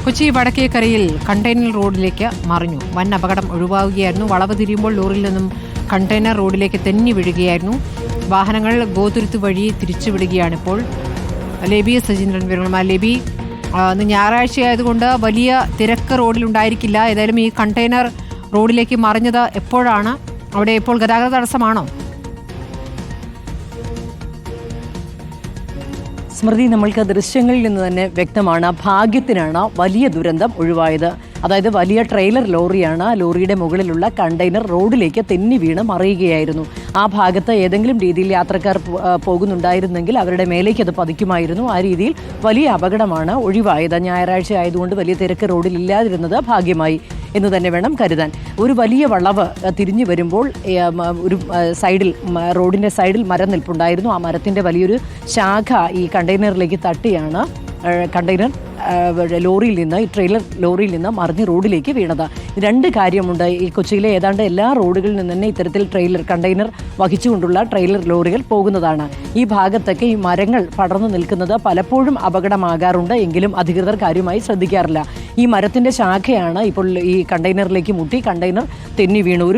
Kochi വടക്കേക്കരയിൽ container റോഡിലേക്ക് മറിഞ്ഞു. വൻ അപകടം ഒഴിവാകുകയായിരുന്നു. വളവ് തിരിയുമ്പോൾ ലോറിയിൽ നിന്നും കണ്ടെയ്നർ റോഡിലേക്ക് തെന്നി വീഴുകയായിരുന്നു. വാഹനങ്ങൾ ഗോതുരുത്ത് വഴി തിരിച്ചുവിടുകയാണിപ്പോൾ. ലേബി സജീന്ദ്രൻ വിവരങ്ങളുമായി. ലേബി, ഇന്ന് ഞായറാഴ്ചയായതുകൊണ്ട് വലിയ തിരക്ക് റോഡിലുണ്ടായിരിക്കില്ല. ഏതായാലും ഈ കണ്ടെയ്നർ റോഡിലേക്ക് മറിഞ്ഞത് എപ്പോഴാണ്? അവിടെ ഇപ്പോൾ ഗതാഗത തടസ്സമാണോ? സ്മൃതി, നമ്മൾക്ക് ദൃശ്യങ്ങളിൽ നിന്ന് തന്നെ വ്യക്തമാണ്. ഭാഗ്യത്തിനാണ് വലിയ ദുരന്തം ഒഴിവായത്. അതായത് വലിയ ട്രെയിലർ ലോറിയാണ്. ലോറിയുടെ മുകളിലുള്ള കണ്ടെയ്നർ റോഡിലേക്ക് തെന്നി വീണ് മറിയുകയായിരുന്നു. ആ ഭാഗത്ത് ഏതെങ്കിലും രീതിയിൽ യാത്രക്കാർ പോകുന്നുണ്ടായിരുന്നെങ്കിൽ അവരുടെ മേലേക്ക് അത് പതിക്കുമായിരുന്നു. ആ രീതിയിൽ വലിയ അപകടമാണ് ഒഴിവായത്. ഞായറാഴ്ച ആയതുകൊണ്ട് വലിയ തിരക്ക് റോഡിലില്ലാതിരുന്നത് ഭാഗ്യമായി എന്ന് തന്നെ വേണം കരുതാൻ. ഒരു വലിയ വളവ് തിരിഞ്ഞു വരുമ്പോൾ ഒരു സൈഡിൽ, റോഡിൻ്റെ സൈഡിൽ മരം നിൽപ്പുണ്ടായിരുന്നു. ആ മരത്തിൻ്റെ വലിയൊരു ശാഖ ഈ കണ്ടെയ്നറിലേക്ക് തട്ടിയാണ് കണ്ടെയ്നർ ലോറിയിൽ നിന്ന്, ഈ ട്രെയിലർ ലോറിയിൽ നിന്ന് മറിഞ്ഞ് റോഡിലേക്ക് വീണത്. രണ്ട് കാര്യമുണ്ട്. ഈ കൊച്ചിയിലെ ഏതാണ്ട് എല്ലാ റോഡുകളിൽ നിന്ന് തന്നെ ഇത്തരത്തിൽ കണ്ടെയ്നർ വഹിച്ചുകൊണ്ടുള്ള ട്രെയിലർ ലോറികൾ പോകുന്നതാണ്. ഈ ഭാഗത്തൊക്കെ ഈ മരങ്ങൾ പടർന്നു നിൽക്കുന്നത് പലപ്പോഴും അപകടമാകാറുണ്ട്. എങ്കിലും അധികൃതർ കാര്യമായി ശ്രദ്ധിക്കാറില്ല. ഈ മരത്തിൻ്റെ ശാഖയാണ് ഇപ്പോൾ ഈ കണ്ടെയ്നറിലേക്ക് മുട്ടി കണ്ടെയ്നർ തെന്നി വീണു.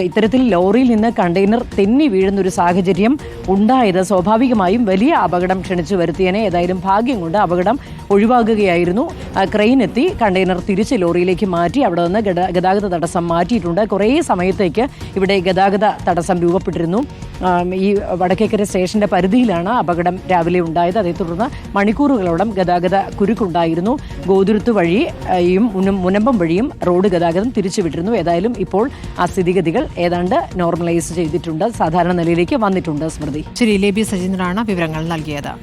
ഇത്തരത്തിൽ ലോറിയിൽ നിന്ന് കണ്ടെയ്നർ തെന്നി വീഴുന്നൊരു സാഹചര്യം ഉണ്ടായത് സ്വാഭാവികമായും വലിയ അപകടം ക്ഷണിച്ചു വരുത്തിയനെ. ഏതായാലും ഭാഗ്യം കൊണ്ട് അപകടം ഒഴിവാകുകയായിരുന്നു. ക്രെയിൻ എത്തി കണ്ടെയ്നർ തിരിച്ച് ലോറിയിലേക്ക് മാറ്റി. അവിടെ നിന്ന് ഗതാഗത തടസ്സം മാറ്റിയിട്ടുണ്ട്. കുറേ സമയത്തേക്ക് ഇവിടെ ഗതാഗത തടസ്സം രൂപപ്പെട്ടിരുന്നു. ഈ വടക്കേക്കര സ്റ്റേഷന്റെ പരിധിയിലാണ് അപകടം രാവിലെ ഉണ്ടായത്. അതേ തുടർന്ന് മണിക്കൂറുകളോളം ഗതാഗത കുരുക്കുണ്ടായിരുന്നു. ഗോതുരുത്ത് വഴിയും മുനമ്പം വഴിയും റോഡ് ഗതാഗതം തിരിച്ചുവിട്ടിരുന്നു. ഏതായാലും ഇപ്പോൾ ആ സ്ഥിതിഗതികൾ ഏതാണ്ട് നോർമലൈസ് ചെയ്തിട്ടുണ്ട്, സാധാരണ നിലയിലേക്ക് വന്നിട്ടുണ്ട്. സ്മൃതി. ശരി, ലേബി സജീന്ദ്രനാണ് വിവരങ്ങൾ നൽകിയത്.